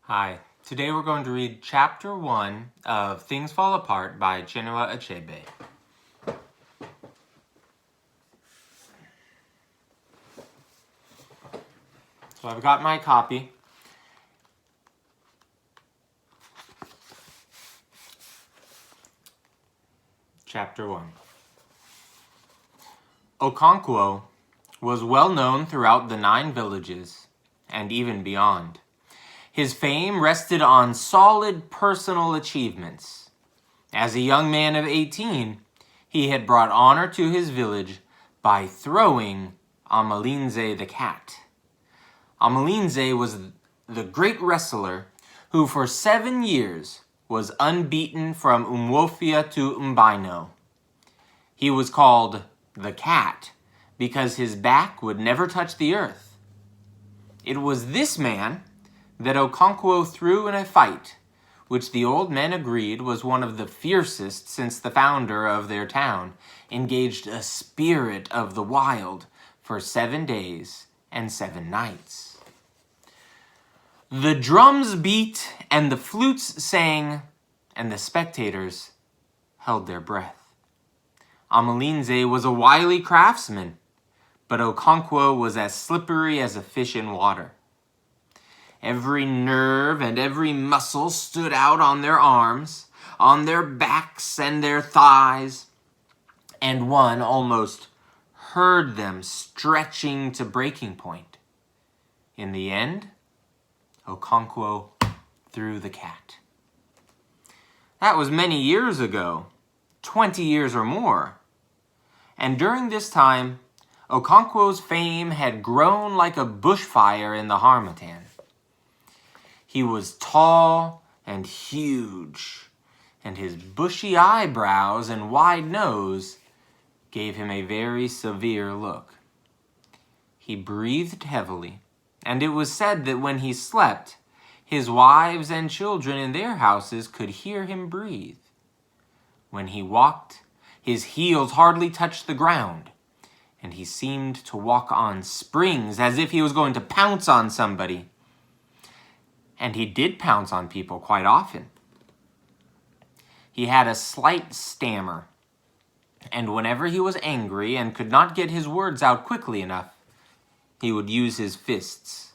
Hi, today we're going to read Chapter 1 of Things Fall Apart by Chinua Achebe. So I've got my copy. Chapter 1. Okonkwo was well known throughout the 9 villages and even beyond. His fame rested on solid personal achievements. As a young man of 18, he had brought honor to his village by throwing Amalinze the cat. Amalinze was the great wrestler who for 7 years was unbeaten from Umwofia to Mbino. He was called the cat because his back would never touch the earth. It was this man that Okonkwo threw in a fight, which the old men agreed was one of the fiercest since the founder of their town engaged a spirit of the wild for 7 days and 7 nights. The drums beat and the flutes sang, and the spectators held their breath. Amalinze was a wily craftsman, but Okonkwo was as slippery as a fish in water. Every nerve and every muscle stood out on their arms, on their backs and their thighs, and one almost heard them stretching to breaking point. In the end, Okonkwo threw the cat. That was many years ago, 20 years or more. And during this time, Okonkwo's fame had grown like a bushfire in the Harmattan. He was tall and huge, and his bushy eyebrows and wide nose gave him a very severe look. He breathed heavily, and it was said that when he slept, his wives and children in their houses could hear him breathe. When he walked, his heels hardly touched the ground, and he seemed to walk on springs as if he was going to pounce on somebody. And he did pounce on people quite often. He had a slight stammer, and whenever he was angry and could not get his words out quickly enough, he would use his fists.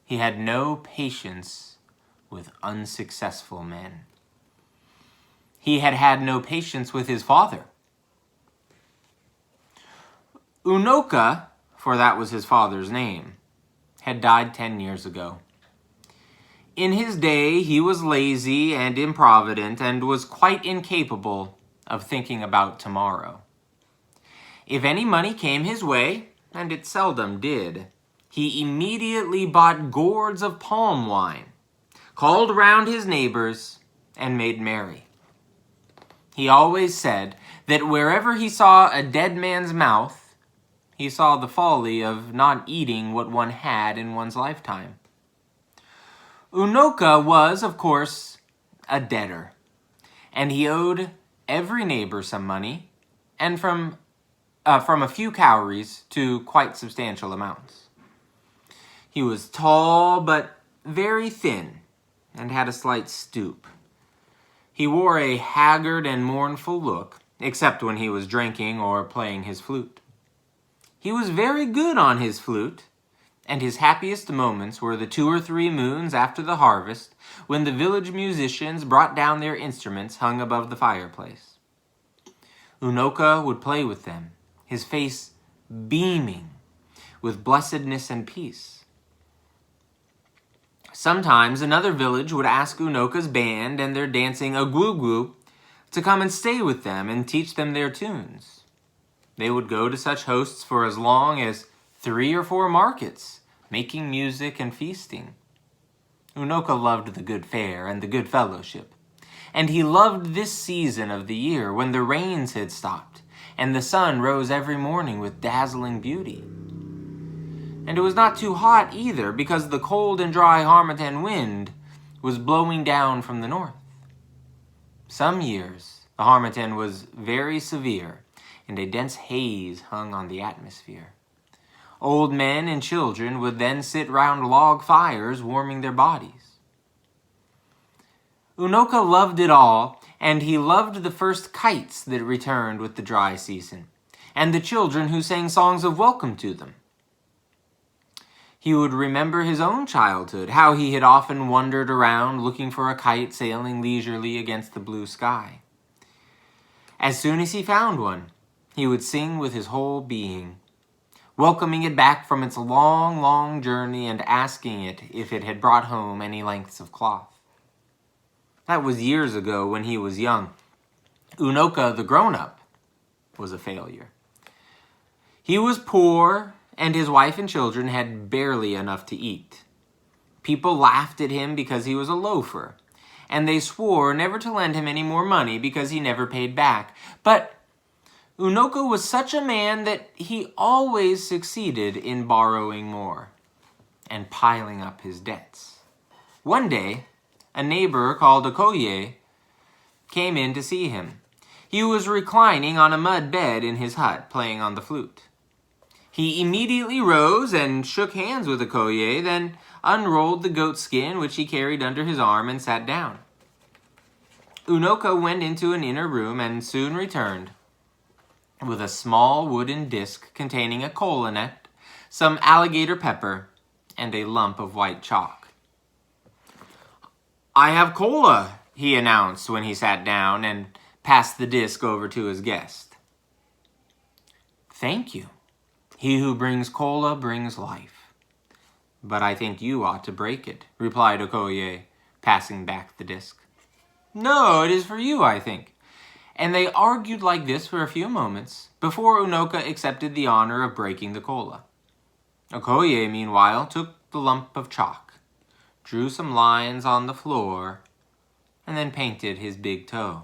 He had no patience with unsuccessful men. He had had no patience with his father. Anoka, for that was his father's name, had died 10 years ago. In his day, he was lazy and improvident and was quite incapable of thinking about tomorrow. If any money came his way, and it seldom did, he immediately bought gourds of palm wine, called round his neighbors, and made merry. He always said that wherever he saw a dead man's mouth, he saw the folly of not eating what one had in one's lifetime. Anoka was, of course, a debtor, and he owed every neighbor some money, and from a few cowries to quite substantial amounts. He was tall but very thin, and had a slight stoop. He wore a haggard and mournful look, except when he was drinking or playing his flute. He was very good on his flute, and his happiest moments were the 2 or 3 moons after the harvest, when the village musicians brought down their instruments hung above the fireplace. Anoka would play with them, his face beaming with blessedness and peace. Sometimes another village would ask Unoka's band and their dancing agwugwu to come and stay with them and teach them their tunes. They would go to such hosts for as long as 3 or 4 markets, making music and feasting. Anoka loved the good fare and the good fellowship, and he loved this season of the year when the rains had stopped and the sun rose every morning with dazzling beauty. And it was not too hot either, because the cold and dry Harmattan wind was blowing down from the north. Some years, the Harmattan was very severe, and a dense haze hung on the atmosphere. Old men and children would then sit round log fires warming their bodies. Unoka loved it all, and he loved the first kites that returned with the dry season, and the children who sang songs of welcome to them. He would remember his own childhood, how he had often wandered around looking for a kite sailing leisurely against the blue sky. As soon as he found one, he would sing with his whole being, welcoming it back from its long, long journey and asking it if it had brought home any lengths of cloth. That was years ago when he was young. Unoka, the grown-up, was a failure. He was poor, and his wife and children had barely enough to eat. People laughed at him because he was a loafer, and they swore never to lend him any more money because he never paid back. But Unoka was such a man that he always succeeded in borrowing more and piling up his debts. One day, a neighbor called Okoye came in to see him. He was reclining on a mud bed in his hut, playing on the flute. He immediately rose and shook hands with Okoye, then unrolled the goat skin which he carried under his arm and sat down. Unoka went into an inner room and soon returned with a small wooden disc containing a cola nut, some alligator pepper, and a lump of white chalk. "I have cola," he announced when he sat down and passed the disc over to his guest. "Thank you. He who brings cola brings life. But I think you ought to break it," replied Okoye, passing back the disc. "No, it is for you, I think." And they argued like this for a few moments before Unoka accepted the honor of breaking the cola. Okoye, meanwhile, took the lump of chalk, drew some lines on the floor, and then painted his big toe.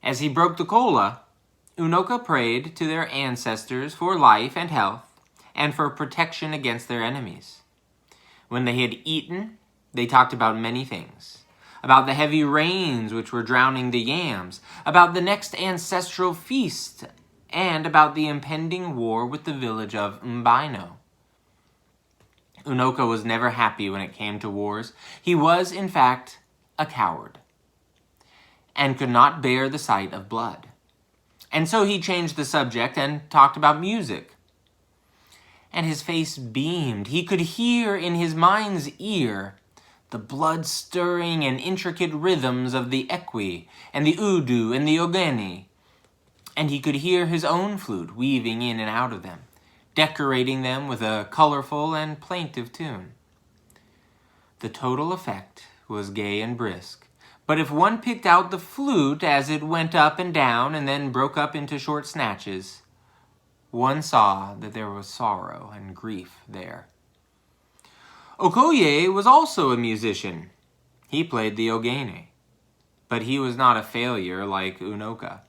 As he broke the cola, Unoka prayed to their ancestors for life and health and for protection against their enemies. When they had eaten, they talked about many things. About the heavy rains which were drowning the yams, about the next ancestral feast, and about the impending war with the village of Mbino. Unoka was never happy when it came to wars. He was, in fact, a coward, and could not bear the sight of blood. And so he changed the subject and talked about music. And his face beamed. He could hear in his mind's ear the blood-stirring and intricate rhythms of the ekwe and the udu and the ogene. And he could hear his own flute weaving in and out of them, decorating them with a colorful and plaintive tune. The total effect was gay and brisk. But if one picked out the flute as it went up and down and then broke up into short snatches, one saw that there was sorrow and grief there. Okoye was also a musician. He played the ogene, but he was not a failure like Unoka.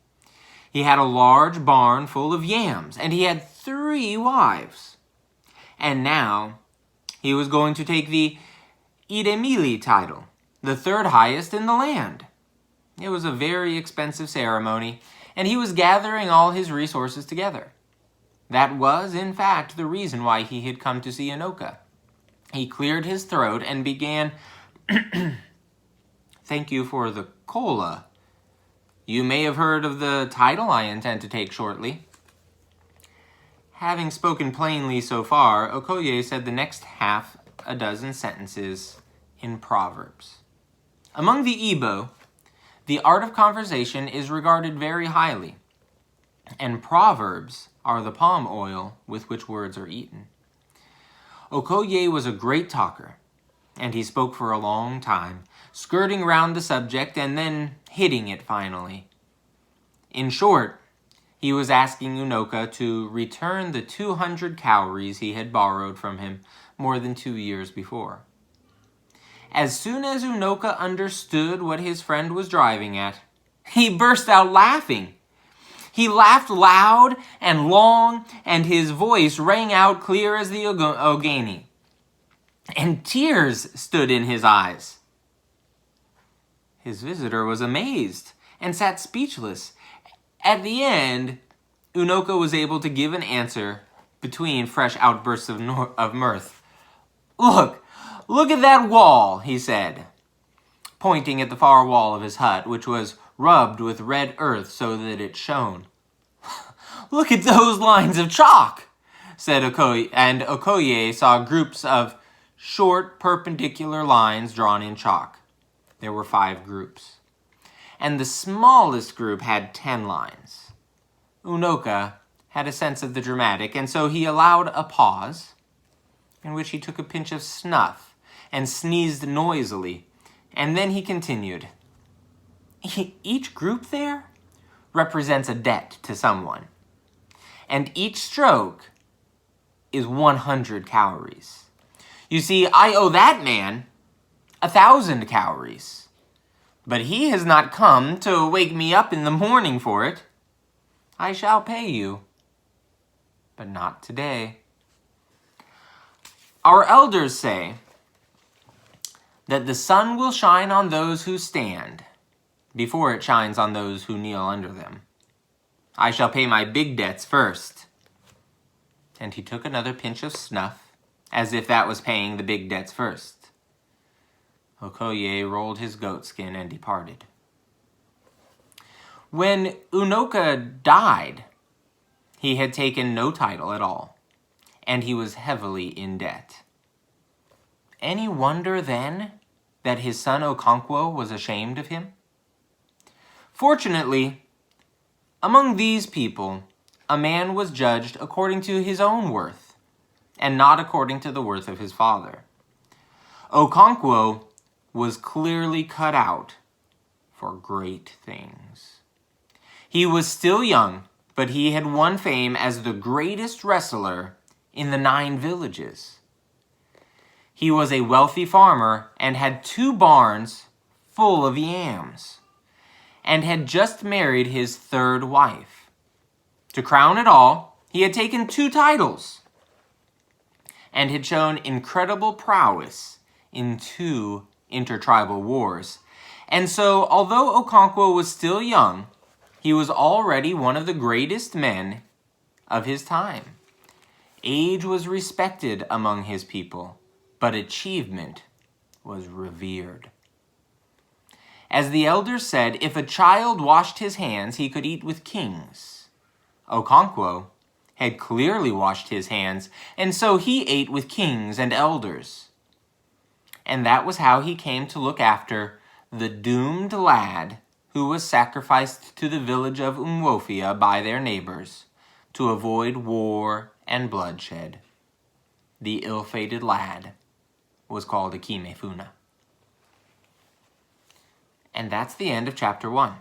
He had a large barn full of yams, and he had 3 wives. And now he was going to take the Idemili title, the 3rd highest in the land. It was a very expensive ceremony, and he was gathering all his resources together. That was, in fact, the reason why he had come to see Anoka. He cleared his throat and began, "Thank you for the cola. You may have heard of the title I intend to take shortly." Having spoken plainly so far, Okoye said the next half a dozen sentences in Proverbs. Among the Igbo, the art of conversation is regarded very highly, and Proverbs are the palm oil with which words are eaten. Okoye was a great talker, and he spoke for a long time, skirting round the subject and then hitting it finally. In short, he was asking Unoka to return the 200 cowries he had borrowed from him more than 2 years before. As soon as Unoka understood what his friend was driving at, he burst out laughing. He laughed loud and long, and his voice rang out clear as the ogene, and tears stood in his eyes. His visitor was amazed and sat speechless. At the end, Unoka was able to give an answer between fresh outbursts of mirth. Look at that wall," he said. pointing at the far wall of his hut, which was rubbed with red earth so that it shone. "Look at those lines of chalk," said Okoye, and Okoye saw groups of short perpendicular lines drawn in chalk. There were 5 groups, and the smallest group had 10 lines. Anoka had a sense of the dramatic, and so he allowed a pause, in which he took a pinch of snuff and sneezed noisily, and then he continued. "Each group there represents a debt to someone, and each stroke is 100 calories. You see, I owe that man 1,000 calories, but he has not come to wake me up in the morning for it. I shall pay you, but not today." Our elders say that the sun will shine on those who stand before it shines on those who kneel under them. I shall pay my big debts first. And he took another pinch of snuff, as if that was paying the big debts first. Okoye rolled his goatskin and departed. When Anoka died, he had taken no title at all, and he was heavily in debt. Any wonder, then, that his son Okonkwo was ashamed of him? Fortunately, among these people, a man was judged according to his own worth, and not according to the worth of his father. Okonkwo was clearly cut out for great things. He was still young, but he had won fame as the greatest wrestler in the 9 villages. He was a wealthy farmer and had 2 barns full of yams, and had just married his 3rd wife. To crown it all, he had taken 2 titles, and had shown incredible prowess in 2 intertribal wars. And so, although Okonkwo was still young, he was already one of the greatest men of his time. Age was respected among his people, but achievement was revered. As the elders said, if a child washed his hands, he could eat with kings. Okonkwo had clearly washed his hands, and so he ate with kings and elders. And that was how he came to look after the doomed lad who was sacrificed to the village of Umwofia by their neighbors to avoid war and bloodshed. The ill-fated lad was called Akimefuna. And that's the end of chapter 1.